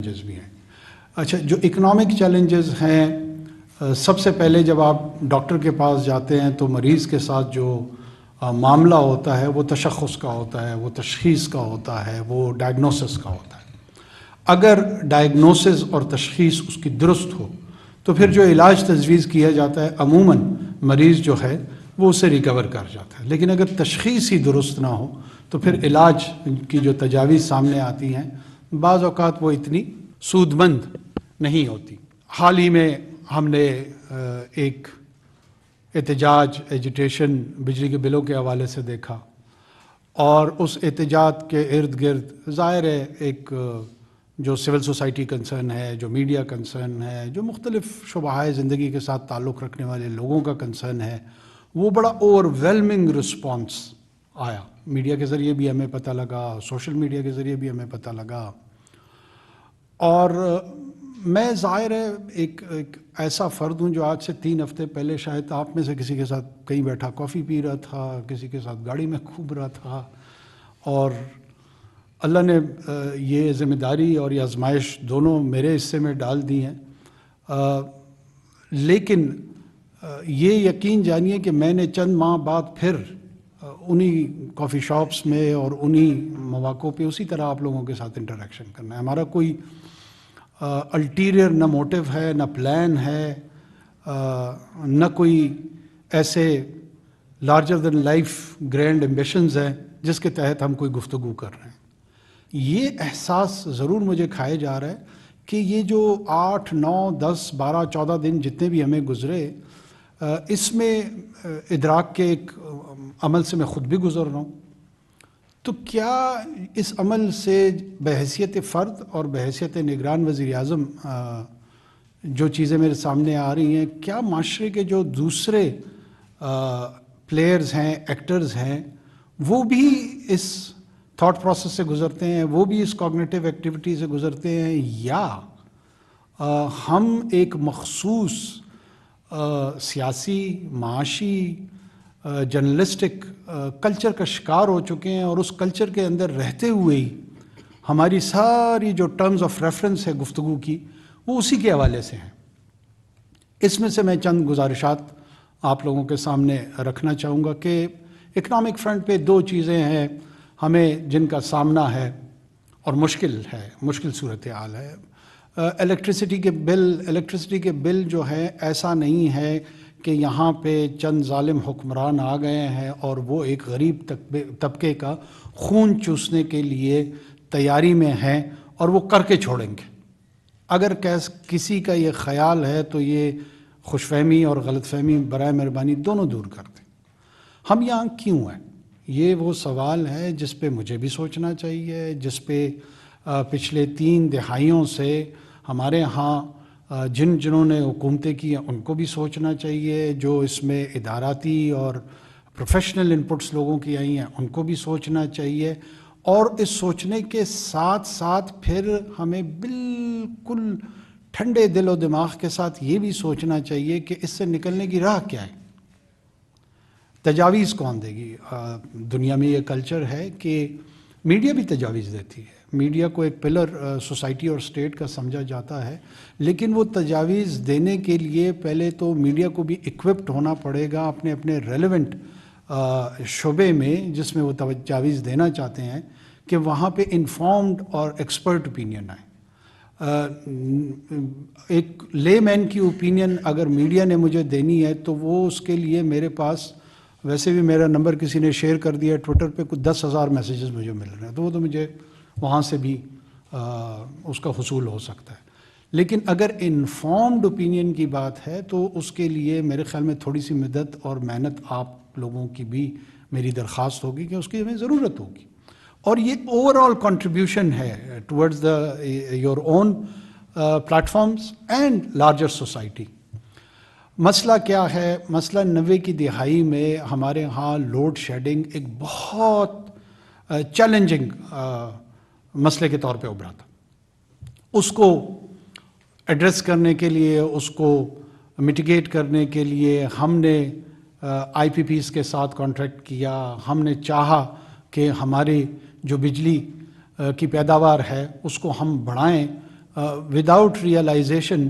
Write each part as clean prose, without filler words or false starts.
Challenges بھی ہیں. اچھا، جو اکنامک چیلنجز ہیں، سب سے پہلے جب آپ ڈاکٹر کے پاس جاتے ہیں تو مریض کے ساتھ جو معاملہ ہوتا ہے وہ تشخص کا ہوتا ہے، وہ تشخیص کا ہوتا ہے، وہ ڈائگنوسس کا ہوتا ہے. اگر ڈائگنوسس اور تشخیص اس کی درست ہو تو پھر جو علاج تجویز کیا جاتا ہے عموماً مریض جو ہے وہ اسے ریکور کر جاتا ہے. لیکن اگر تشخیص ہی درست نہ ہو تو پھر علاج کی جو تجاویز سامنے آتی ہیں بعض اوقات وہ اتنی سود مند نہیں ہوتی. حال ہی میں ہم نے ایک احتجاج ایجیٹیشن بجلی کے بلوں کے حوالے سے دیکھا، اور اس احتجاج کے ارد گرد ظاہر ہے ایک جو سول سوسائٹی کنسرن ہے، جو میڈیا کنسرن ہے، جو مختلف شعبۂ زندگی کے ساتھ تعلق رکھنے والے لوگوں کا کنسرن ہے، وہ بڑا اوور ویلمنگ رسپانس آیا. میڈیا کے ذریعے بھی ہمیں پتہ لگا، سوشل میڈیا کے ذریعے بھی ہمیں پتہ لگا. اور میں ظاہر ہے ایک ایسا فرد ہوں جو آج سے 3 ہفتے پہلے شاید آپ میں سے کسی کے ساتھ کہیں بیٹھا کافی پی رہا تھا، کسی کے ساتھ گاڑی میں گھوم رہا تھا، اور اللہ نے یہ ذمہ داری اور یہ آزمائش دونوں میرے حصے میں ڈال دی ہیں. لیکن یہ یقین جانیے کہ میں نے چند ماہ بعد پھر انہی کافی شاپس میں اور انہی مواقع پہ اسی طرح آپ لوگوں کے ساتھ انٹریکشن کرنا ہے. ہمارا کوئی الٹیریئر نہ موٹیو ہے، نہ پلان ہے، نہ کوئی ایسے larger then life grand ambitions ہیں جس کے تحت ہم کوئی گفتگو کر رہے ہیں. یہ احساس ضرور مجھے کھائے جا رہا ہے کہ یہ جو 8، 9، 10، 12، 14 دن جتنے بھی ہمیں گزرے، اس میں ادراک کے ایک عمل سے میں خود بھی گزر رہا ہوں. تو کیا اس عمل سے بحیثیت فرد اور بحیثیت نگران وزیر اعظم جو چیزیں میرے سامنے آ رہی ہیں، کیا معاشرے کے جو دوسرے پلیئرز ہیں، ایکٹرز ہیں، وہ بھی اس تھاٹ پروسیس سے گزرتے ہیں، وہ بھی اس کوگنیٹیو ایکٹیویٹی سے گزرتے ہیں، یا ہم ایک مخصوص سیاسی، معاشی، جرنلسٹک کلچر کا شکار ہو چکے ہیں، اور اس کلچر کے اندر رہتے ہوئے ہی ہماری ساری جو ٹرمز آف ریفرنس ہے گفتگو کی وہ اسی کے حوالے سے ہیں. اس میں سے میں چند گزارشات آپ لوگوں کے سامنے رکھنا چاہوں گا کہ اکنامک فرنٹ پہ 2 چیزیں ہیں ہمیں جن کا سامنا ہے اور مشکل صورتحال ہے. الیکٹرسٹی کے بل جو ہے ایسا نہیں ہے کہ یہاں پہ چند ظالم حکمران آ گئے ہیں اور وہ ایک غریب طبقے کا خون چوسنے کے لیے تیاری میں ہیں اور وہ کر کے چھوڑیں گے. اگر کسی کا یہ خیال ہے تو یہ خوش فہمی اور غلط فہمی برائے مہربانی دونوں دور کر دیں. ہم یہاں کیوں ہیں؟ یہ وہ سوال ہے جس پہ مجھے بھی سوچنا چاہیے، جس پہ پچھلے 3 دہائیوں سے ہمارے ہاں جنہوں نے حکومتیں کی ان کو بھی سوچنا چاہیے، جو اس میں اداراتی اور پروفیشنل انپٹس لوگوں کی آئی ہیں ان کو بھی سوچنا چاہیے. اور اس سوچنے کے ساتھ ساتھ پھر ہمیں بالکل ٹھنڈے دل و دماغ کے ساتھ یہ بھی سوچنا چاہیے کہ اس سے نکلنے کی راہ کیا ہے. تجاویز کون دے گی؟ دنیا میں یہ کلچر ہے کہ میڈیا بھی تجاویز دیتی ہے. میڈیا کو ایک پلر سوسائٹی اور اسٹیٹ کا سمجھا جاتا ہے، لیکن وہ تجاویز دینے کے لیے پہلے تو میڈیا کو بھی اکوپڈ ہونا پڑے گا اپنے ریلیونٹ شعبے میں جس میں وہ تجاویز دینا چاہتے ہیں، کہ وہاں پہ انفارمڈ اور ایکسپرٹ اوپینین آئے. ایک لے مین کی اوپینین اگر میڈیا نے مجھے دینی ہے تو وہ اس کے لیے میرے پاس، ویسے بھی میرا نمبر کسی نے شیئر کر دیا ٹویٹر پہ، کچھ 10,000 میسیجز مجھے مل رہے ہیں، تو وہ تو مجھے وہاں سے بھی اس کا حصول ہو سکتا ہے. لیکن اگر انفارمڈ اوپینین کی بات ہے تو اس کے لیے میرے خیال میں تھوڑی سی مدد اور محنت آپ لوگوں کی بھی میری درخواست ہوگی کہ اس کی ہمیں ضرورت ہوگی. اور یہ اوور آل کنٹریبیوشن ہے towards your own platforms and larger society. مسئلہ کیا ہے؟ مسئلہ 90 کی دہائی میں ہمارے ہاں لوڈ شیڈنگ ایک بہت چیلنجنگ مسئلے کے طور پہ ابھرا تھا. اس کو ایڈریس کرنے کے لیے، اس کو میٹیگیٹ کرنے کے لیے ہم نے آئی پی پیز کے ساتھ کانٹریکٹ کیا. ہم نے چاہا کہ ہماری جو بجلی کی پیداوار ہے اس کو ہم بڑھائیں وداؤٹ ریئلائزیشن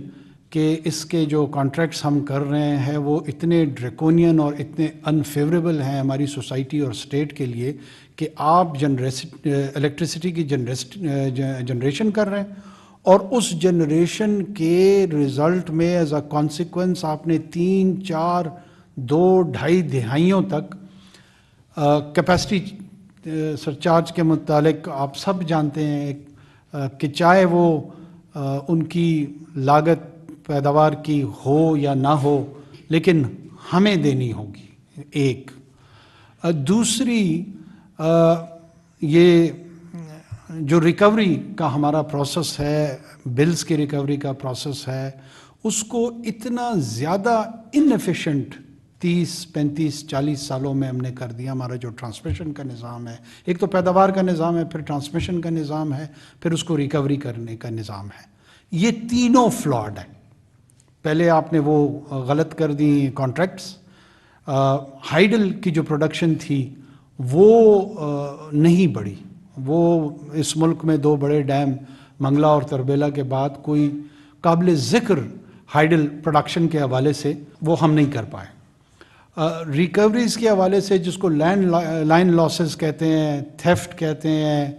کہ اس کے جو کانٹریکٹس ہم کر رہے ہیں وہ اتنے ڈریکونین اور اتنے انفیوریبل ہیں ہماری سوسائٹی اور اسٹیٹ کے لیے کہ آپ الیکٹریسٹی کی جنریشن کر رہے ہیں اور اس جنریشن کے رزلٹ میں ایز اے کانسیکوینس آپ نے 3 4 2 2.5 دہائیوں تک کیپیسٹی سرچارج کے متعلق آپ سب جانتے ہیں کہ چاہے وہ ان کی لاگت پیداوار کی ہو یا نہ ہو لیکن ہمیں دینی ہوگی ایک. دوسری یہ جو ریکوری کا ہمارا پروسیس ہے، بلز کی ریکوری کا پروسیس ہے، اس کو اتنا زیادہ انیفیشینٹ 30 35 40 سالوں میں ہم نے کر دیا. ہمارا جو ٹرانسمیشن کا نظام ہے، ایک تو پیداوار کا نظام ہے، پھر ٹرانسمیشن کا نظام ہے، پھر اس کو ریکوری کرنے کا نظام ہے. یہ تینوں فلاڈ ہیں. پہلے آپ نے وہ غلط کر دی کانٹریکٹس. ہائیڈل کی جو پروڈکشن تھی وہ نہیں بڑھی. وہ اس ملک میں 2 بڑے ڈیم منگلا اور تربیلا کے بعد کوئی قابل ذکر ہائیڈل پروڈکشن کے حوالے سے وہ ہم نہیں کر پائے. ریکوریز کے حوالے سے جس کو لائن لاسز کہتے ہیں، تھیفٹ کہتے ہیں،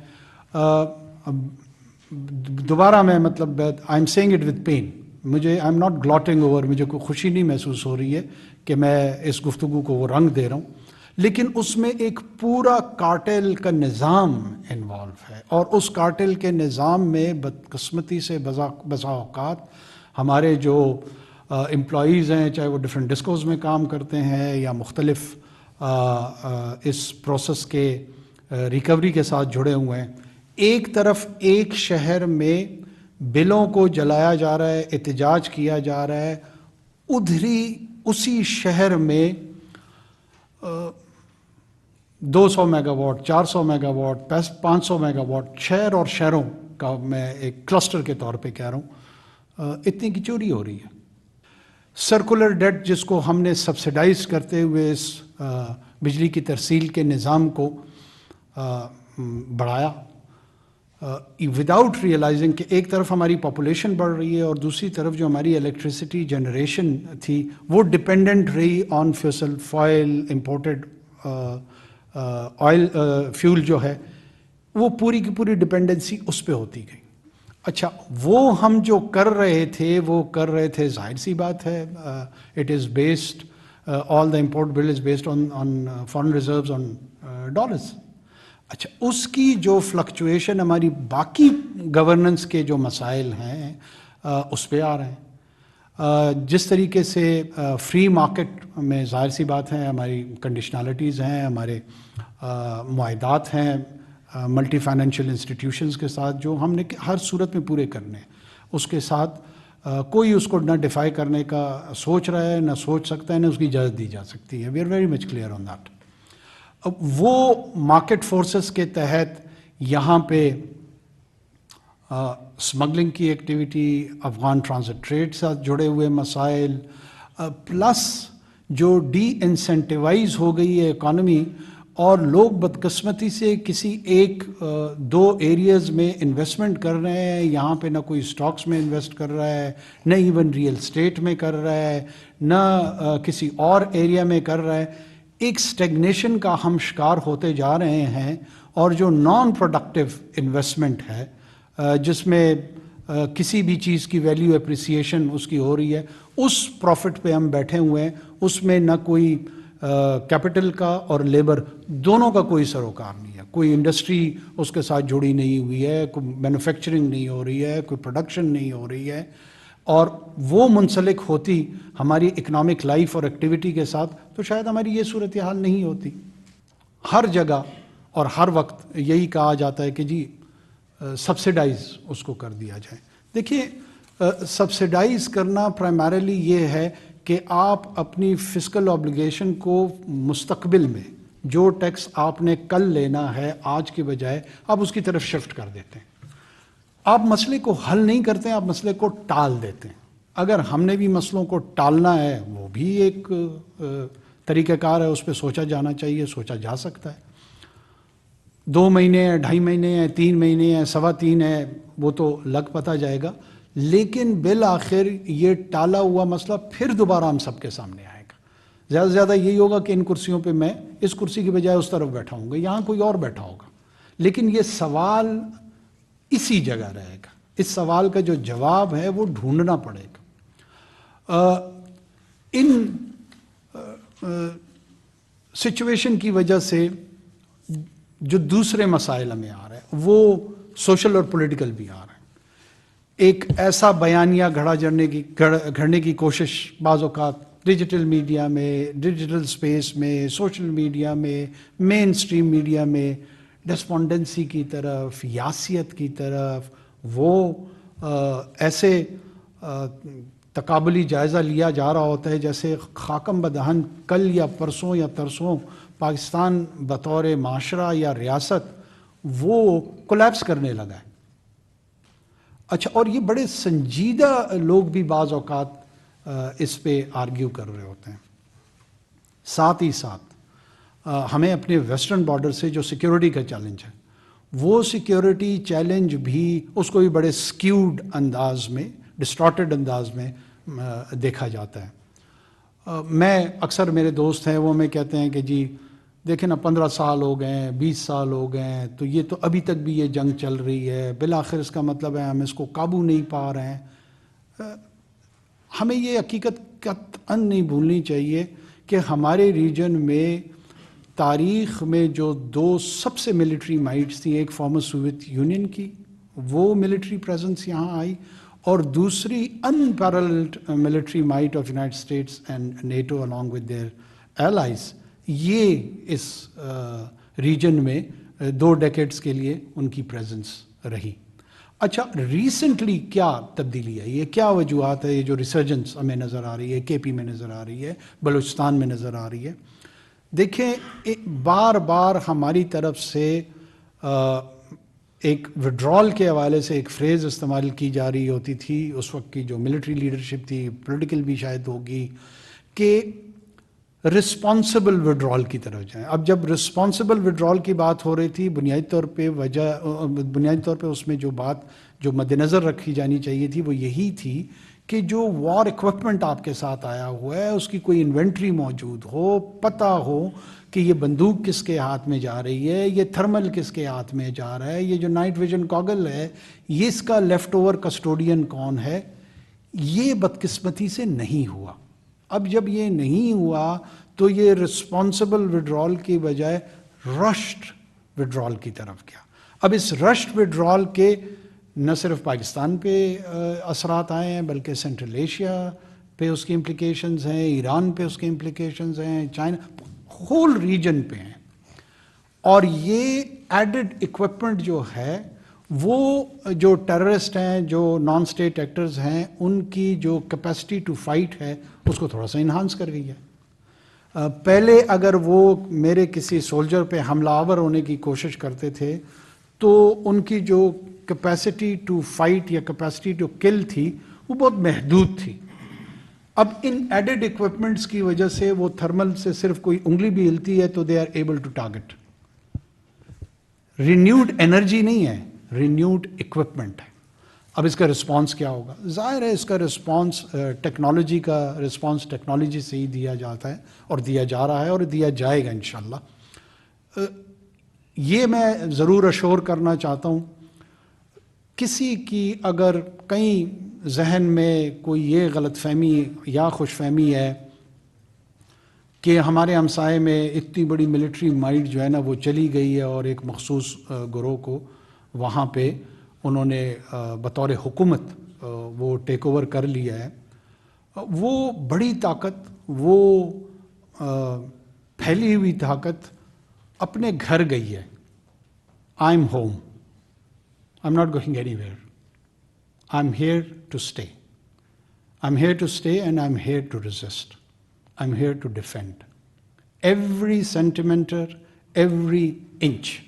دوبارہ میں مطلب I am seeing it with pen, مجھے I am not gloating over, مجھے کوئی خوشی نہیں محسوس ہو رہی ہے کہ میں اس گفتگو کو وہ رنگ دے رہا ہوں، لیکن اس میں ایک پورا کارٹل کا نظام انوالو ہے. اور اس کارٹل کے نظام میں بدقسمتی سے بسا اوقات ہمارے جو امپلائیز ہیں، چاہے وہ ڈفرینٹ ڈسکوز میں کام کرتے ہیں یا مختلف اس پروسیس کے ریکوری کے ساتھ جڑے ہوئے ہیں، ایک طرف ایک شہر میں بلوں کو جلایا جا رہا ہے، احتجاج کیا جا رہا ہے، اسی شہر میں 200 mega what, 400 mega what, 500 mega what, شہر اور شہروں کا میں ایک کلسٹر کے طور پہ کہہ رہا ہوں، اتنی کی چوری ہو رہی ہے. سرکولر ڈیٹ جس کو ہم نے سبسیڈائز کرتے ہوئے اس بجلی کی ترسیل کے نظام کو بڑھایا وداؤٹ ریئلائزنگ کہ ایک طرف ہماری پاپولیشن بڑھ رہی ہے اور دوسری طرف جو ہماری الیکٹریسٹی جنریشن تھی وہ ڈپینڈنٹ رہی آن فسل فوائل، امپورٹڈ آئل فیول جو ہے، وہ پوری کی پوری ڈپینڈنسی اس پہ ہوتی گئی. اچھا، وہ ہم جو کر رہے تھے ظاہر سی بات ہے، it is based all the import bill is based on foreign reserves on dollars. اچھا، اس کی جو فلکچویشن ہماری باقی گورننس کے جو مسائل ہیں اس پہ آ رہے ہیں. جس طریقے سے فری مارکیٹ میں ظاہر سی بات ہے ہماری کنڈیشنالٹیز ہیں، ہمارے معاہدات ہیں ملٹی فائنینشیل انسٹیٹیوشنز کے ساتھ جو ہم نے ہر صورت میں پورے کرنے ہیں، اس کے ساتھ کوئی اس کو نہ ڈیفائی کرنے کا سوچ رہا ہے، نہ سوچ سکتا ہے، نہ اس کی اجازت دی جا سکتی ہے. We are very much clear on that. اب وہ مارکیٹ فورسز کے تحت یہاں پہ اسمگلنگ کی ایکٹیویٹی، افغان ٹرانزٹ ٹریڈ سے جڑے ہوئے مسائل، پلس جو ڈی انسینٹیوائز ہو گئی ہے اکانومی اور لوگ بدقسمتی سے کسی 1-2 ایریاز میں انویسٹمنٹ کر رہے ہیں. یہاں پہ نہ کوئی اسٹاکس میں انویسٹ کر رہا ہے، نہ ایون ریئل اسٹیٹ میں کر رہا ہے، نہ کسی اور ایریا میں کر رہا ہے. ایک اسٹیگنیشن کا ہم شکار ہوتے جا رہے ہیں. اور جو نان پروڈکٹیو انویسٹمنٹ ہے جس میں کسی بھی چیز کی ویلیو اپریسیشن اس کی ہو رہی ہے، اس پروفٹ پہ ہم بیٹھے ہوئے ہیں. اس میں نہ کوئی کیپٹل کا اور لیبر دونوں کا کوئی سروکار نہیں ہے. کوئی انڈسٹری اس کے ساتھ جڑی نہیں ہوئی ہے، کوئی مینوفیکچرنگ نہیں ہو رہی ہے، کوئی پروڈکشن نہیں ہو رہی ہے. اور وہ منسلک ہوتی ہماری اکنامک لائف اور ایکٹیویٹی کے ساتھ تو شاید ہماری یہ صورتحال نہیں ہوتی. ہر جگہ اور ہر وقت یہی کہا جاتا ہے کہ جی سبسیڈائز اس کو کر دیا جائے. دیکھیے، سبسیڈائز کرنا پرائمریلی یہ ہے کہ آپ اپنی فسکل آبلیگیشن کو مستقبل میں جو ٹیکس آپ نے کل لینا ہے آج کے بجائے آپ اس کی طرف شفٹ کر دیتے ہیں. آپ مسئلے کو حل نہیں کرتے ہیں، آپ مسئلے کو ٹال دیتے ہیں. اگر ہم نے بھی مسئلوں کو ٹالنا ہے وہ بھی ایک طریقہ کار ہے، اس پہ سوچا جانا چاہیے، سوچا جا سکتا ہے. 2 مہینے ہیں، 2.5 مہینے ہیں، 3 مہینے ہیں، 3.25 ہے، وہ تو لگ پتہ جائے گا، لیکن بالآخر یہ ٹالا ہوا مسئلہ پھر دوبارہ ہم سب کے سامنے آئے گا۔ زیادہ سے زیادہ یہی ہوگا کہ ان کرسیوں پہ میں اس کرسی کی بجائے اس طرف بیٹھا ہوں گا، یہاں کوئی اور بیٹھا ہوگا، لیکن یہ سوال اسی جگہ رہے گا۔ اس سوال کا جو جواب ہے وہ ڈھونڈنا پڑے گا۔ ان سچویشن کی وجہ سے جو دوسرے مسائل ہمیں آ رہے ہیں وہ سوشل اور پولیٹیکل بھی آ رہے ہیں۔ ایک ایسا بیانیہ گھڑنے کی کوشش بعض اوقات ڈیجیٹل میڈیا میں، ڈیجیٹل سپیس میں، سوشل میڈیا میں، مین سٹریم میڈیا میں ڈسپونڈنسی کی طرف، یاسیت کی طرف، وہ ایسے تقابلی جائزہ لیا جا رہا ہوتا ہے جیسے خاکم بدہن کل یا پرسوں یا ترسوں پاکستان بطور معاشرہ یا ریاست وہ کولیپس کرنے لگا ہے۔ اچھا، اور یہ بڑے سنجیدہ لوگ بھی بعض اوقات اس پہ آرگیو کر رہے ہوتے ہیں۔ ساتھ ہی ساتھ ہمیں اپنے ویسٹرن بارڈر سے جو سیکیورٹی کا چیلنج ہے، وہ سیکیورٹی چیلنج بھی اس کو بھی بڑے سکیوڈ انداز میں، ڈسٹارٹڈ انداز میں دیکھا جاتا ہے۔ میں اکثر میرے دوست ہیں وہ ہمیں کہتے ہیں کہ جی دیکھیں نا 15 سال ہو گئے ہیں، 20 سال ہو گئے ہیں، تو یہ تو ابھی تک بھی یہ جنگ چل رہی ہے، بالآخر اس کا مطلب ہے ہم اس کو قابو نہیں پا رہے ہیں۔ ہمیں یہ حقیقت قطعاً نہیں بھولنی چاہیے کہ ہمارے ریجن میں تاریخ میں جو 2 سب سے ملٹری مائٹس تھیں، ایک فارمر سوویت یونین کی، وہ ملٹری پریزنس یہاں آئی، اور دوسری unparalleled military might of United States and NATO along with their allies، یہ اس ریجن میں 2 ڈیکیڈز کے لیے ان کی پریزنس رہی۔ اچھا، ریسنٹلی کیا تبدیلی آئی ہے، کیا وجوہات ہے یہ جو ریسرجنس ہمیں نظر آ رہی ہے، کے پی میں نظر آ رہی ہے، بلوچستان میں نظر آ رہی ہے؟ دیکھیں، بار بار ہماری طرف سے ایک وڈرال کے حوالے سے ایک فریز استعمال کی جا رہی ہوتی تھی، اس وقت کی جو ملٹری لیڈرشپ تھی، پولیٹیکل بھی شاید ہوگی، کہ رسپانسبل وڈرال کی طرف جائیں۔ اب جب رسپانسبل وڈرال کی بات ہو رہی تھی، بنیادی طور پہ اس میں جو بات جو مد نظر رکھی جانی چاہیے تھی وہ یہی تھی کہ جو وار ایکوپمنٹ آپ کے ساتھ آیا ہوا ہے اس کی کوئی انوینٹری موجود ہو، پتہ ہو کہ یہ بندوق کس کے ہاتھ میں جا رہی ہے، یہ تھرمل کس کے ہاتھ میں جا رہا ہے، یہ جو نائٹ ویژن گاگل ہے یہ اس کا لیفٹ اوور کسٹوڈین کون ہے۔ یہ بدقسمتی سے نہیں ہوا۔ اب جب یہ نہیں ہوا تو یہ رسپانسبل وڈرال کی بجائے رشڈ وڈرال کی طرف گیا۔ اب اس رشڈ وڈرال کے نہ صرف پاکستان پہ اثرات آئے ہیں بلکہ سینٹرل ایشیا پہ اس کی امپلیکیشنز ہیں، ایران پہ اس کی امپلیکیشنز ہیں، چائنا، ہول ریجن پہ ہیں۔ اور یہ ایڈڈ ایکوپمنٹ جو ہے وہ جو ٹیررسٹ ہیں، جو نان اسٹیٹ ایکٹرز ہیں، ان کی جو کیپیسٹی ٹو فائٹ ہے اس کو تھوڑا سا انہانس کر گئی ہے۔ پہلے اگر وہ میرے کسی سولجر پہ حملہ آور ہونے کی کوشش کرتے تھے تو ان کی جو کیپیسٹی ٹو فائٹ یا کیپیسٹی ٹو کل تھی وہ بہت محدود تھی۔ اب ان ایڈڈ ایکوپمنٹس کی وجہ سے وہ تھرمل سے صرف کوئی انگلی بھی ہلتی ہے تو they are able to target. Renewed energy نہیں ہے، رینیوڈ ایکوپمنٹ ہے۔ اب اس کا رسپانس کیا ہوگا؟ ظاہر ہے اس کا رسپانس ٹیکنالوجی کا رسپانس ٹیکنالوجی سے ہی دیا جاتا ہے اور دیا جا رہا ہے اور دیا جائے گا انشاءاللہ۔ یہ میں ضرور اشور کرنا چاہتا ہوں، کسی کی اگر کہیں ذہن میں کوئی یہ غلط فہمی یا خوش فہمی ہے کہ ہمارے ہمسائے میں اتنی بڑی ملٹری مائٹ جو ہے نا وہ چلی گئی ہے اور ایک مخصوص گروہ کو وہاں پہ انہوں نے بطور حکومت وہ ٹیک اوور کر لیا ہے، وہ بڑی طاقت، وہ پھیلی ہوئی طاقت اپنے گھر گئی ہے۔ I am home, I am not going any, I am here to stay, I am here to stay and I am here to resist, I am here to defend every centimetre, every inch.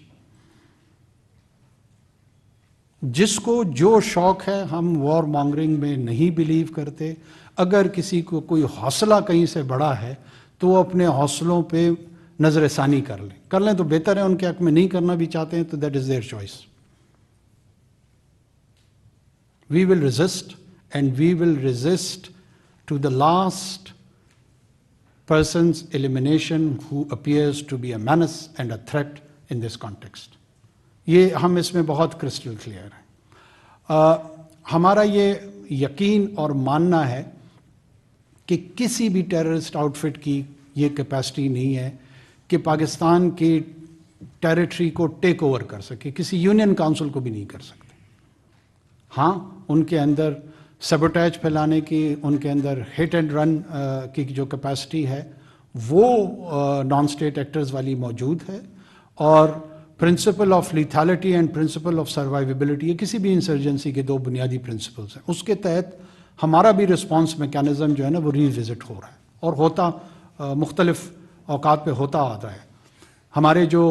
جس کو جو شوق ہے، ہم وار مانگرنگ میں نہیں blue کرتے۔ اگر کسی کو کوئی حوصلہ کہیں سے بڑا ہے تو وہ اپنے حوصلوں پہ نظر ثانی کر لیں تو بہتر ہے. ان کے حق میں نہیں کرنا بھی چاہتے ہیں تو that is there choice. We will resist, and we will resist to the last person's elimination who appears to be a menace and a threat in this context. یہ ہم اس میں بہت کرسٹل کلیئر ہیں. ہمارا یہ یقین اور ماننا ہے کہ کسی بھی ٹیررسٹ آؤٹ فٹ کی یہ کیپیسٹی نہیں ہے کہ پاکستان کی ٹیریٹری کو ٹیک اوور کر سکے. کسی یونین کاؤنسل کو بھی نہیں کر سکتے. ہاں ان کے اندر سیبوٹیج پھیلانے کی، ان کے اندر ہٹ اینڈ رن کی جو کیپیسٹی ہے وہ نان اسٹیٹ ایکٹرز والی موجود ہے. اور principle of lethality and principle of survivability, یہ کسی بھی انسرجنسی کے دو بنیادی پرنسپلس ہیں. اس کے تحت ہمارا بھی رسپانس میکینزم جو ہے نا وہ ری وزٹ ہو رہا ہے اور ہوتا مختلف اوقات پہ ہوتا آ رہا ہے. ہمارے جو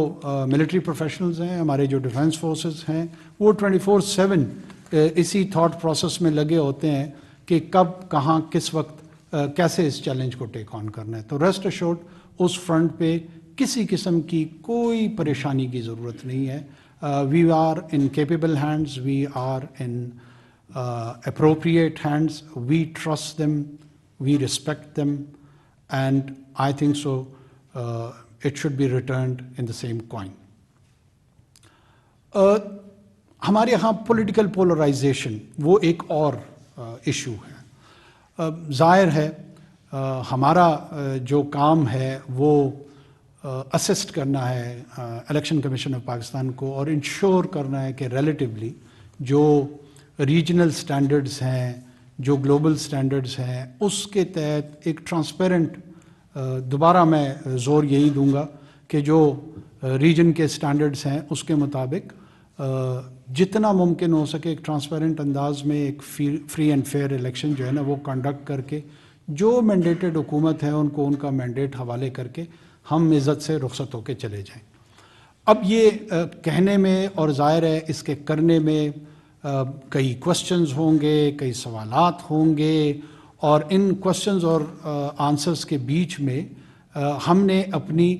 ملٹری پروفیشنلز ہیں، ہمارے جو ڈیفنس فورسز ہیں، وہ 24/7 اسی تھاٹ پروسیس میں لگے ہوتے ہیں کہ کب کہاں کس وقت کیسے اس چیلنج کو ٹیک آن کرنا ہے. تو ریسٹ ایشورڈ اس فرنٹ پہ کسی قسم کی کوئی پریشانی کی ضرورت نہیں ہے. We are in capable hands, we are in appropriate hands. We trust them, we respect them, and I think so it should be returned in the same coin. ہمارے یہاں پولیٹیکل پولرائزیشن وہ ایک اور ایشو ہے. ظاہر ہے ہمارا جو کام ہے وہ اسسٹ کرنا ہے الیکشن کمیشن آف پاکستان کو اور انشور کرنا ہے کہ ریلیٹیولی جو ریجنل سٹینڈرڈز ہیں، جو گلوبل سٹینڈرڈز ہیں، اس کے تحت ایک ٹرانسپیرنٹ، دوبارہ میں زور یہی دوں گا کہ جو ریجن کے سٹینڈرڈز ہیں اس کے مطابق جتنا ممکن ہو سکے ایک ٹرانسپیرنٹ انداز میں ایک فری اینڈ فیئر الیکشن جو ہے نا وہ کنڈکٹ کر کے جو مینڈیٹڈ حکومت ہے ان کو ان کا مینڈیٹ حوالے کر کے ہم عزت سے رخصت ہو کے چلے جائیں. اب یہ کہنے میں اور ظاہر ہے اس کے کرنے میں کئی کوسچنز ہوں گے، کئی سوالات ہوں گے، اور ان کوسچنز اور آنسرز کے بیچ میں ہم نے اپنی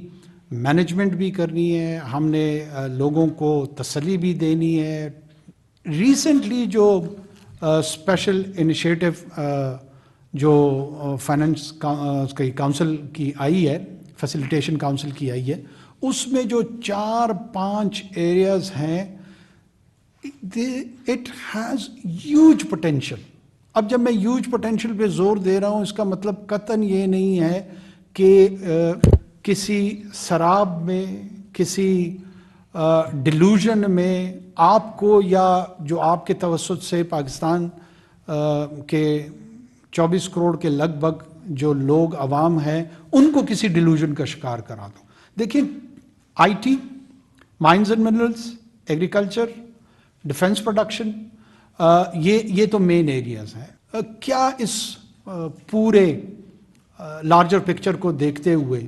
مینجمنٹ بھی کرنی ہے، ہم نے لوگوں کو تسلی بھی دینی ہے. ریسنٹلی جو اسپیشل انیشیٹو جو فائنانس کاؤنسل کی آئی ہے، فیسیلیٹیشن کاؤنسل کی آئی ہے، اس میں جو 4-5 ایریاز ہیں اٹ ہیز ہیوج پوٹینشیل. اب جب میں ہیوج پوٹینشیل پہ زور دے رہا ہوں اس کا مطلب قطعاً یہ نہیں ہے کہ کسی سراب میں، کسی ڈیلوژن میں آپ کو یا جو آپ کے توسط سے پاکستان کے 24 کروڑ کے لگ بھگ جو لوگ عوام ہیں ان کو کسی ڈیلوژن کا شکار کرا دو. دیکھیں I T, mines and minerals, agriculture, defence production, یہ تو مین ایریاز ہیں. کیا اس پورے لارجر پکچر کو دیکھتے ہوئے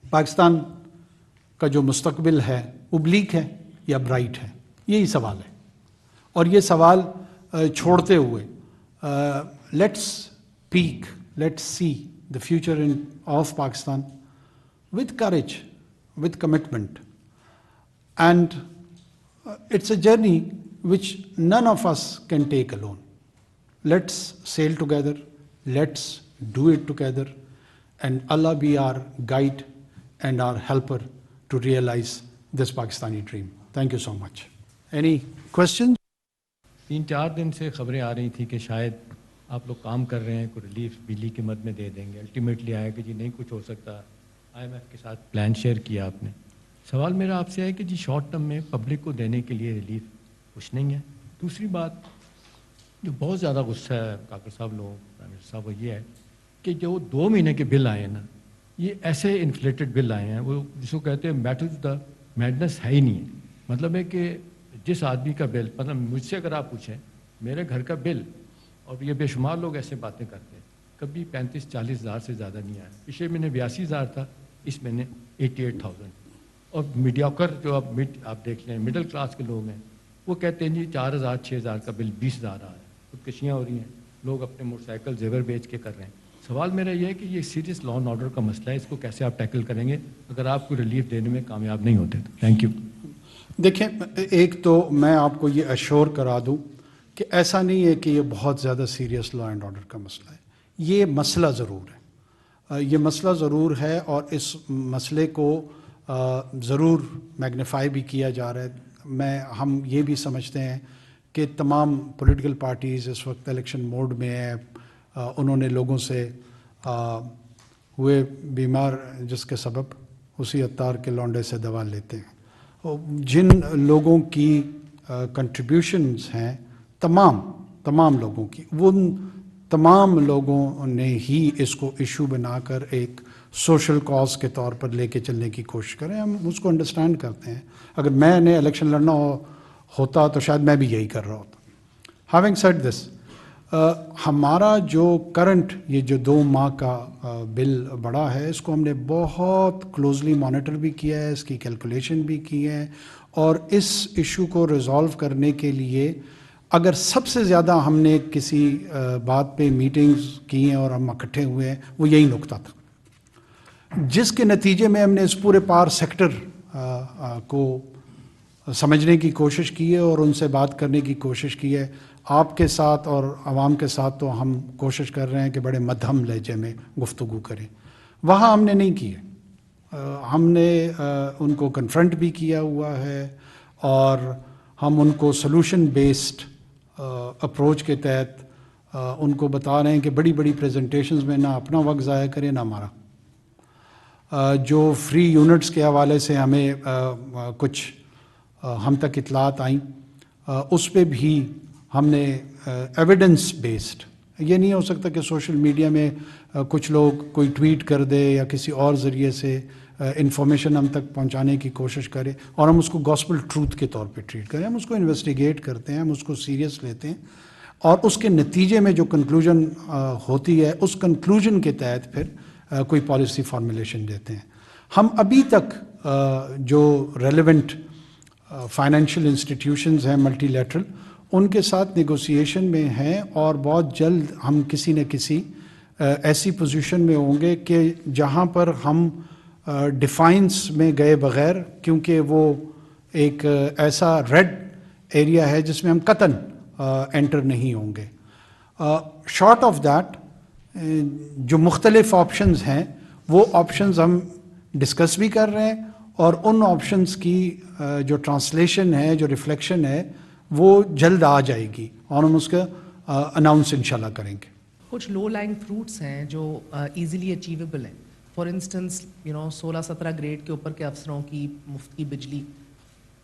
پاکستان کا جو مستقبل ہے وہ بلیک ہے یا برائٹ ہے؟ یہی سوال ہے. اور یہ سوال چھوڑتے ہوئے let's peek, let's see the future of Pakistan with courage, with commitment. And it's a journey which none of us can take alone. Let's sail together, let's do it together, and Allah be our guide and our helper to realize this Pakistani dream. Thank you so much. Any questions? 3-4 دن سے خبریں آ رہی تھیں کہ شاید آپ لوگ کام کر رہے ہیں، کوئی ریلیف بجلی کی مد میں دے دیں گے. الٹیمیٹلی آیا کہ جی نہیں کچھ ہو سکتا. IMF کے ساتھ پلان شیئر کیا آپ نے. سوال میرا آپ سے ہے کہ جی شارٹ ٹرم میں پبلک کو دینے کے لیے ریلیف کچھ نہیں ہے. دوسری بات جو بہت زیادہ غصہ ہے کاکڑ صاحب لوگوں، پرائم منسٹر صاحب، وہ یہ ہے کہ جو 2 مہینے کے بل آئے ہیں نا، یہ ایسے انفلیٹڈ بل آئے ہیں، وہ جس کو کہتے ہیں میٹر ٹو دا میڈنس ہے ہی نہیں ہے. مطلب ہے کہ جس آدمی کا بل، مطلب مجھ سے اگر آپ پوچھیں میرے گھر کا بل، اور یہ بے شمار لوگ ایسے باتیں کرتے ہیں، کبھی 35-40 ہزار سے زیادہ نہیں آیا. پچھلے مہینے 82 ہزار تھا، اس مہینے 88,000. اور میڈیوکر جو آپ دیکھ لیں مڈل کلاس کے لوگ ہیں، وہ کہتے ہیں جی 4,000-6,000 کا بل 20,000 آ رہا ہے. خودکشیاں ہو رہی ہیں، لوگ اپنے موٹر سائیکل زیور بیچ کے کر رہے ہیں. سوال میرا یہ ہے کہ یہ سیریس لا اینڈ آرڈر کا مسئلہ ہے، اس کو کیسے آپ ٹیکل کریں گے اگر آپ کو ریلیف دینے میں کامیاب نہیں ہوتے تو؟ Thank you. دیکھیں، ایک تو میں آپ کو یہ اشور کرا دوں کہ ایسا نہیں ہے کہ یہ بہت زیادہ سیریس لا اینڈ آرڈر کا مسئلہ ہے. یہ مسئلہ ضرور ہے، یہ مسئلہ ضرور ہے، اور اس مسئلے کو ضرور میگنیفائی بھی کیا جا رہا ہے. ہم یہ بھی سمجھتے ہیں کہ تمام پولیٹیکل پارٹیز اس وقت الیکشن موڈ میں ہیں. انہوں نے لوگوں سے ہوئے بیمار جس کے سبب اسی عطار کے لونڈے سے دوا لیتے ہیں. جن لوگوں کی کنٹریبیوشنز ہیں تمام لوگوں کی، وہ تمام لوگوں نے ہی اس کو ایشو بنا کر ایک سوشل کاز کے طور پر لے کے چلنے کی کوشش کریں. ہم اس کو انڈرسٹینڈ کرتے ہیں. اگر میں نے الیکشن لڑنا ہوتا تو شاید میں بھی یہی کر رہا ہوتا. ہیونگ سیڈ دس، ہمارا جو کرنٹ یہ جو 2 ماہ کا بل بڑھا ہے، اس کو ہم نے بہت کلوزلی مانیٹر بھی کیا ہے، اس کی کیلکولیشن بھی کی ہے، اور اس ایشو کو ریزالو کرنے کے لیے اگر سب سے زیادہ ہم نے کسی بات پہ میٹنگز کی ہیں اور ہم اکٹھے ہوئے ہیں، وہ یہی نکتہ تھا، جس کے نتیجے میں ہم نے اس پورے پاور سیکٹر کو سمجھنے کی کوشش کی ہے اور ان سے بات کرنے کی کوشش کی ہے. آپ کے ساتھ اور عوام کے ساتھ تو ہم کوشش کر رہے ہیں کہ بڑے مدھم لہجے میں گفتگو کریں. وہاں ہم نے نہیں کی ہے. ہم نے ان کو کنفرنٹ بھی کیا ہوا ہے، اور ہم ان کو سلوشن بیسڈ اپروچ کے تحت ان کو بتا رہے ہیں کہ بڑی بڑی پریزنٹیشنز میں نہ اپنا وقت ضائع کریں نہ ہمارا. جو فری یونٹس کے حوالے سے ہمیں کچھ ہم تک اطلاعات آئیں، اس پہ بھی ہم نے ایویڈنس بیسڈ، یہ نہیں ہو سکتا کہ سوشل میڈیا میں کچھ لوگ کوئی ٹویٹ کر دے یا کسی اور ذریعے سے انفارمیشن ہم تک پہنچانے کی کوشش کرے اور ہم اس کو گاسپل ٹروتھ کے طور پہ ٹریٹ کریں. ہم اس کو انویسٹیگیٹ کرتے ہیں، ہم اس کو سیریس لیتے ہیں، اور اس کے نتیجے میں جو کنکلوژن ہوتی ہے، اس کنکلوژن کے تحت پھر کوئی پالیسی فارمولیشن دیتے ہیں. ہم ابھی تک جو ریلیونٹ فائنینشیل انسٹیٹیوشنز ہیں ملٹی لیٹرل، ان کے ساتھ نیگوسیشن میں ہیں، اور بہت جلد ہم کسی نہ کسی ایسی پوزیشن میں ہوں گے کہ جہاں پر ہم ڈیفائنس میں گئے بغیر، کیونکہ وہ ایک ایسا ریڈ ایریا ہے جس میں ہم قطعاً انٹر نہیں ہوں گے. شارٹ آف دیٹ جو مختلف آپشنز ہیں، وہ آپشنز ہم ڈسکس بھی کر رہے ہیں، اور ان آپشنز کی جو ٹرانسلیشن ہے، جو ریفلیکشن ہے، وہ جلد آ جائے گی، اور ہم اس کا اناؤنس انشاءاللہ کریں گے. کچھ لو لائنگ فروٹس ہیں جو ایزیلی اچیویبل ہیں. فار انسٹنس 16-17 گریڈ کے اوپر کے افسروں کی مفت کی بجلی،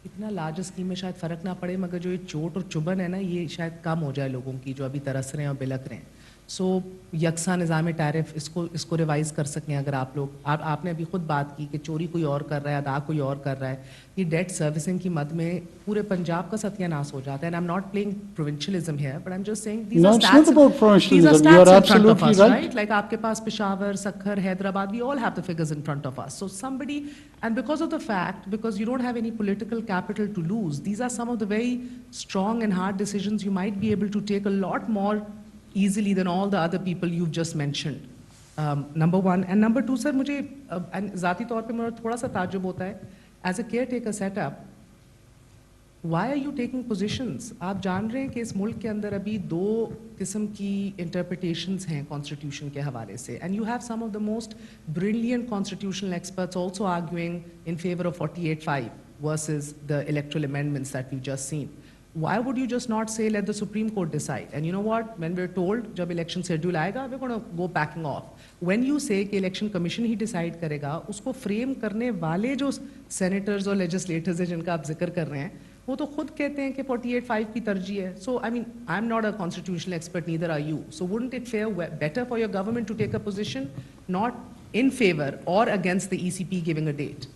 اتنا لارج اسکیم میں شاید فرق نہ پڑے، مگر جو یہ چوٹ اور چبھن ہے نا، یہ شاید کم ہو جائے لوگوں کی جو ابھی ترس رہے ہیں اور بلک رہے ہیں. سو یکساں نظام ٹیرف، اس کو ریوائز کر سکیں اگر آپ لوگ. آپ نے ابھی خود بات کی کہ چوری کوئی اور کر رہا ہے، ادا کوئی اور کر رہا ہے. یہ ڈیٹ سروسنگ کی مد میں پورے پنجاب کا ستیہ ناس ہو جاتا ہے. And I am not playing provincialism here, but I am just saying these are states in front of us, right? Like آپ کے پاس Peshawar, Sukkur, Hyderabad, we all have the figures in front of us. So somebody, and because of the fact, because you don't have any political capital to lose, these are some of the very strong and hard decisions you might be able to take a lot more easily than all the other people you've just mentioned. Number one. And number two, sir, مجھے ذاتی طور پہ مجھے تھوڑا سا تعجب ہوتا ہے as a caretaker set up. Why are you taking positions? آپ جان رہے ہیں کہ اس ملک کے اندر ابھی 2 قسم کی انٹرپریٹیشنز ہیں کانسٹیٹیوشن کے حوالے سے، and you have some of the most brilliant constitutional experts also arguing in favour of 48(5) versus the electoral amendments that we've just seen. Why would you just not say let the Supreme Court decide? And you know what, when we're told jab election schedule aayega, we're going to go backing off. When you say کہ election commission ہی decide کرے گا، اس کو frame کرنے والے جو senators اور legislators ہیں جن کا آپ ذکر کر رہے ہیں، وہ تو خود کہتے ہیں کہ 48(5) کی ترجیح ہے. So I mean, I'm not a constitutional expert, neither are you. So wouldn't it fare better for your government to take a position not in favor or against the ECP giving a date?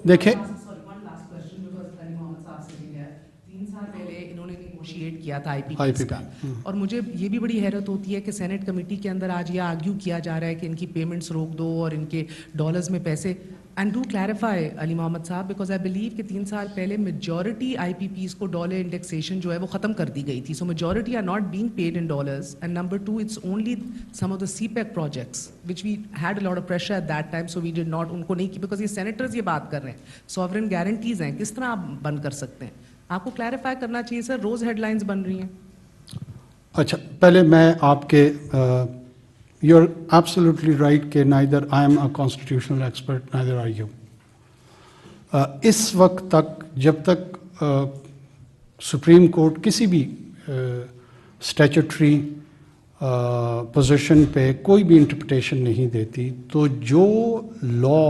دیکھیں، کیا تھا آئی پی کا، اور مجھے یہ بھی بڑی حیرت ہوتی ہے کہ سینٹ کمیٹی کے اندر آج یہ آرگیو کیا جا رہا ہے کہ ان کی پیمنٹس روک دو اور ان کے ڈالرز میں پیسے. And do clarify, Ali Mohammed Saab, because I believe کہ 3 سال پہلے majority IPPs کو ڈالر انڈیکسیشن جو ہے وہ ختم کر دی گئی تھی. So majority are not being paid in dollars. And number 2, it's only some of the CPEC projects which we had a lot of pressure at that time, so we did not ان کو نہیں کی, because یہ senators یہ بات کر رہے ہیں, sovereign guarantees ہیں, کس طرح آپ بند کر سکتے ہیں؟ آپ کو کلیریفائی کرنا چاہیے سر. روز ہیڈ لائنز بن رہی ہیں. اچھا, پہلے میں آپ کے یو آر ایبسلیوٹلی رائٹ کہ neither I am a constitutional expert neither are you. اس وقت تک جب تک سپریم کورٹ کسی بھی اسٹیچوٹری پوزیشن پہ کوئی بھی انٹرپریٹیشن نہیں دیتی, تو جو لا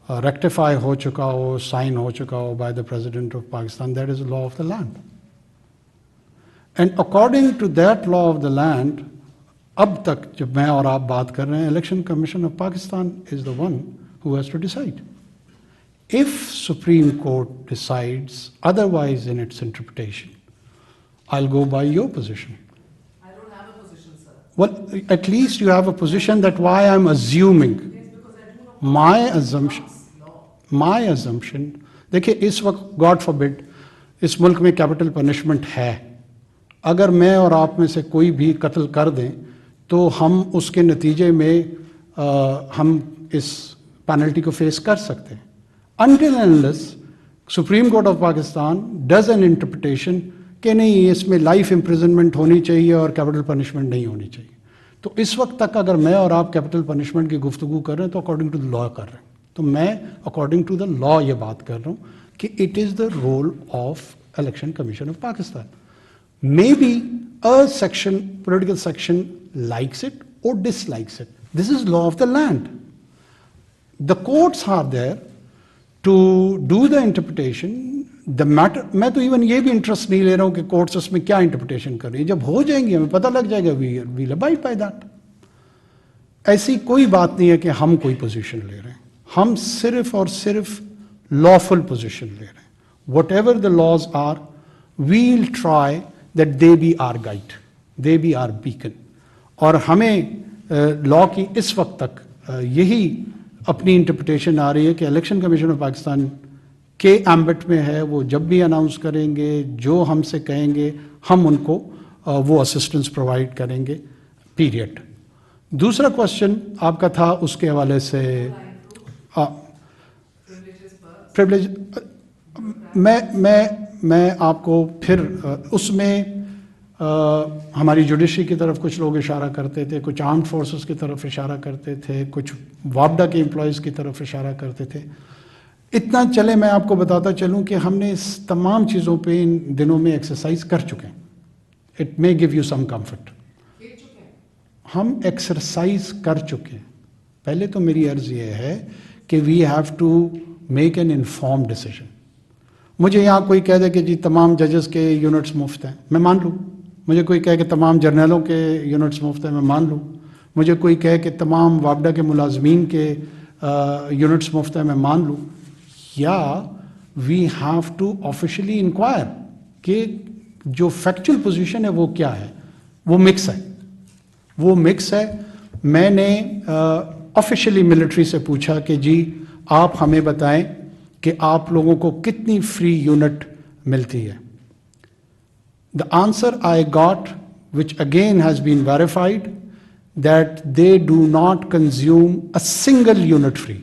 ریکٹیفائی ہو چکا ہو, سائن ہو چکا ہو by the president of Pakistan, that is law of the land. And according to that law of the land, اب تک جب میں اور آپ بات کر رہے ہیں, Election commission of Pakistan is the one who has to decide. If Supreme Court decides otherwise in its interpretation, I'll go by your position. I don't have a position, sir. Well, at least you have a position that why I'm assuming. Yes, because I do know My assumption, دیکھیے اس وقت God forbid اس ملک میں capital punishment ہے. اگر میں اور آپ میں سے کوئی بھی قتل کر دیں تو ہم اس کے نتیجے میں ہم اس پینلٹی کو فیس کر سکتے ہیں. Until and unless Supreme Court of Pakistan does an interpretation کہ نہیں اس میں لائف امپریزنمنٹ ہونی چاہیے اور کیپٹل پنشمنٹ نہیں ہونی چاہیے, تو اس وقت تک اگر میں اور آپ کیپٹل پنشمنٹ کی گفتگو کر رہے ہیں تو اکارڈنگ ٹو دا لا کر رہے ہیں. تو میں اکارڈنگ ٹو دا لا یہ بات کر رہا ہوں کہ it is the role of election commission of Pakistan. May be a section political section likes it اور dislikes it. This is law of the land. The courts are there to do the interpretation. The matter, میں تو even یہ بھی interest نہیں لے رہا ہوں کہ کورٹس اس میں کیا انٹرپریٹیشن کر رہی ہے. جب ہو جائیں گی ہمیں پتہ لگ جائے گا, ویل ابائڈ بائی دیٹ. ایسی کوئی بات نہیں ہے کہ ہم کوئی پوزیشن لے رہے ہیں, ہم صرف اور صرف لافل پوزیشن لے رہے ہیں. Whatever the laws are, we'll try that they be our guide, they be our beacon. اور ہمیں لا کی اس وقت تک یہی اپنی انٹرپریٹیشن آ رہی ہے کہ الیکشن کمیشن آف پاکستان کے ایمبٹ میں ہے. وہ جب بھی اناؤنس کریں گے, جو ہم سے کہیں گے, ہم ان کو وہ اسسٹنس پرووائڈ کریں گے, پیریڈ. دوسرا کوشچن آپ کا تھا اس کے حوالے سے پریولیج. میں آپ کو پھر اس میں ہماری جوڈیشری کی طرف کچھ لوگ اشارہ کرتے تھے, کچھ آرمڈ فورسز کی طرف اشارہ کرتے تھے, کچھ وابڈا کے امپلائیز کی طرف اشارہ کرتے تھے. اتنا چلے میں آپ کو بتاتا چلوں کہ ہم نے اس تمام چیزوں پہ ان دنوں میں ایکسرسائز کر چکے ہیں. It may give you some comfort. ہم ایکسرسائز کر چکے ہیں. پہلے تو میری عرض یہ ہے کہ we have to make an inform decision. مجھے یہاں کوئی کہہ دے کہ جی تمام ججز کے یونٹس مفت ہیں, میں مان لوں. مجھے کوئی کہے کہ تمام جرنیلوں کے یونٹس مفت ہیں, میں مان لوں. مجھے کوئی کہے کہ تمام وابڈا کے ملازمین کے یونٹس مفت ہیں, میں مان لوں. یا we have to officially enquire کہ جو فیکچوئل پوزیشن ہے وہ کیا ہے. وہ مکس ہے, وہ مکس ہے. میں نے آفیشلی ملٹری سے پوچھا کہ جی آپ ہمیں بتائیں کہ آپ لوگوں کو کتنی فری یونٹ ملتی ہے. The answer I got, which again has been verified, that they do not consume a single unit free.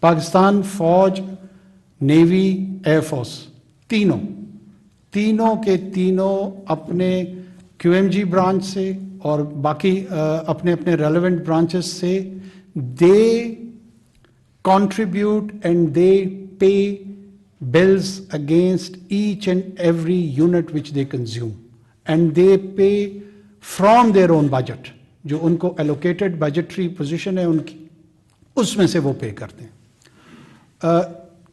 Pakistan فوج, نیوی, ایئر فورس, تینوں کے تینوں اپنے کیو ایم جی برانچ سے اور باقی اپنے اپنے ریلیونٹ برانچز سے they contribute and they pay bills against each and every unit which they consume, and they pay from their own budget. جو ان کو allocated budgetary position ہے ان کی, اس میں سے وہ پے کرتے ہیں.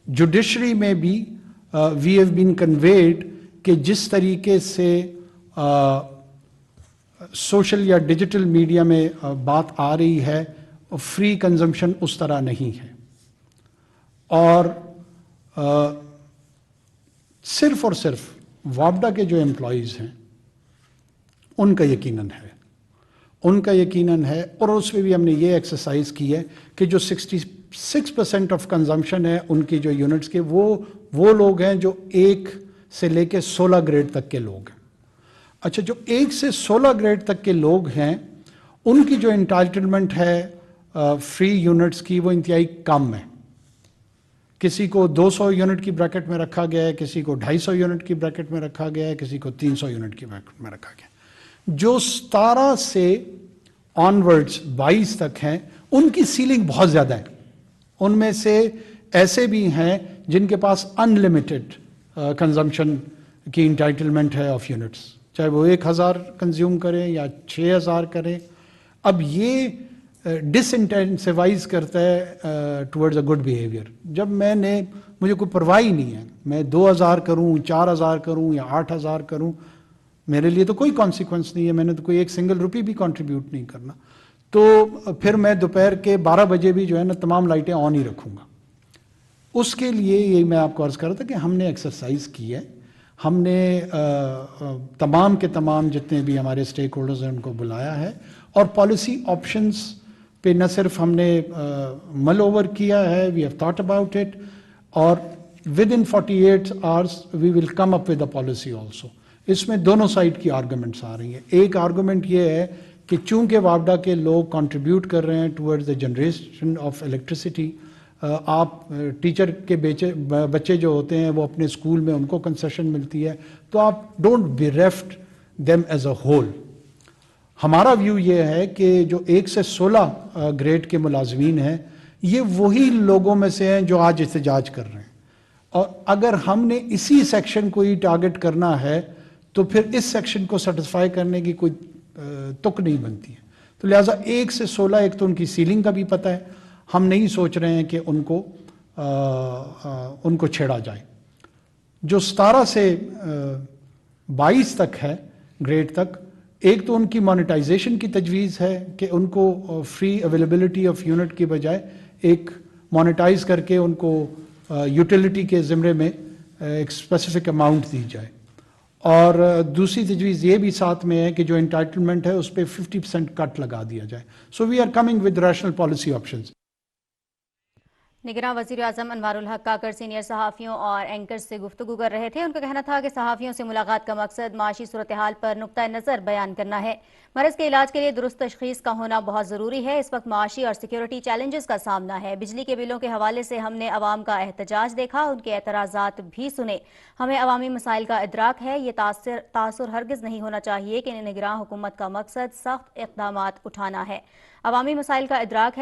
جوڈیشری میں بھی وی ہیو بین کنویڈ کہ جس طریقے سے سوشل یا ڈیجیٹل میڈیا میں بات آ رہی ہے, فری کنزمپشن اس طرح نہیں ہے. اور صرف اور صرف وابڈا کے جو امپلائیز ہیں ان کا یقیناً ہے. ان کا یقیناً ہے. اور اس میں بھی ہم نے یہ ایکسرسائز کی ہے کہ جو 66% آف کنزمپشن ہے ان کی جو یونٹس کے وہ لوگ ہیں جو 1 سے لے کے 16 گریڈ تک کے لوگ ہیں. اچھا جو 1 سے 16 گریڈ تک کے لوگ ہیں ان کی جو انٹائٹلمنٹ ہے فری یونٹس کی وہ انتہائی کم ہے. کسی کو 200 یونٹ کی بریکٹ میں رکھا گیا ہے, کسی کو 250 یونٹ کی بریکٹ میں رکھا گیا ہے, کسی کو 300 یونٹ کی بریکٹ میں رکھا گیا ہے. جو 17 سے آنورڈز 22 تک ہیں ان کی سیلنگ بہت زیادہ ہے. ان میں سے ایسے بھی ہیں جن کے پاس ان لمیٹڈ کنزمپشن کی انٹائٹلمنٹ ہے آف یونٹس, چاہے وہ 1000 کنزیوم کریں یا 6000 کریں. اب یہ ڈس انٹینسیوائز کرتا ہے ٹورڈز اے گڈ بیہیویئر. جب مجھے کوئی پرواہ ہی نہیں ہے, میں 2000 کروں, 4000 کروں یا 8000 کروں, میرے لیے تو کوئی کانسیکوینس نہیں ہے, میں نے تو کوئی ایک سنگل روپی بھی کنٹریبیوٹ نہیں کرنا, تو پھر میں دوپہر کے 12 بجے بھی جو ہے نا تمام لائٹیں آن ہی رکھوں گا. اس کے لیے یہی میں آپ کو عرض کر رہا تھا کہ ہم نے ایکسرسائز کی ہے. ہم نے تمام کے تمام جتنے بھی ہمارے اسٹیک ہولڈرز ہیں ان کو بلایا ہے, اور پالیسی آپشنس پہ نہ صرف ہم نے مل اوور کیا ہے, we have thought about it, اور within 48 hours we will come up with a policy also. اس میں دونوں سائڈ کی آرگومنٹس آ رہی ہیں. ایک آرگومنٹ یہ ہے کہ چونکہ وابڈا کے لوگ کنٹریبیوٹ کر رہے ہیں towards the generation of electricity, آپ ٹیچر کے بچے جو ہوتے ہیں وہ اپنے اسکول میں ان کو کنسیشن ملتی ہے, تو آپ don't bereft them as a whole. ہمارا ویو یہ ہے کہ جو 1 سے 16 گریڈ کے ملازمین ہیں یہ وہی لوگوں میں سے ہیں جو آج احتجاج کر رہے ہیں, اور اگر ہم نے اسی سیکشن کو ہی ٹارگٹ کرنا ہے تو پھر اس سیکشن کو سیٹسفائی کرنے کی کوئی تک نہیں بنتی ہے. تو لہٰذا 1 سے 16 ایک تو ان کی سیلنگ کا بھی پتہ ہے, ہم نہیں سوچ رہے ہیں کہ ان کو چھیڑا جائے. جو 17 سے 22 تک ہے گریڈ تک, ایک تو ان کی مانیٹائزیشن کی تجویز ہے کہ ان کو فری اویلیبلٹی آف یونٹ کی بجائے ایک مانیٹائز کر کے ان کو یوٹیلیٹی کے زمرے میں ایک اسپیسیفک اماؤنٹ دی جائے. اور دوسری تجویز یہ بھی ساتھ میں ہے کہ جو انٹائٹلمنٹ ہے اس پہ 50% کٹ لگا دیا جائے. So we are coming with rational policy options. نگراں وزیر اعظم انوار الحق کاکڑ سینئر صحافیوں اور اینکرز سے گفتگو کر رہے تھے. ان کا کہنا تھا کہ صحافیوں سے ملاقات کا مقصد معاشی صورتحال پر نقطہ نظر بیان کرنا ہے. مرض کے علاج کے لیے درست تشخیص کا ہونا بہت ضروری ہے. اس وقت معاشی اور سیکیورٹی چیلنجز کا سامنا ہے. بجلی کے بلوں کے حوالے سے ہم نے عوام کا احتجاج دیکھا, ان کے اعتراضات بھی سنے. ہمیں عوامی مسائل کا ادراک ہے. یہ تاثر ہرگز نہیں ہونا چاہیے کہ نگراں حکومت کا مقصد سخت اقدامات اٹھانا ہے. عوامی مسائل کا ادراک ہے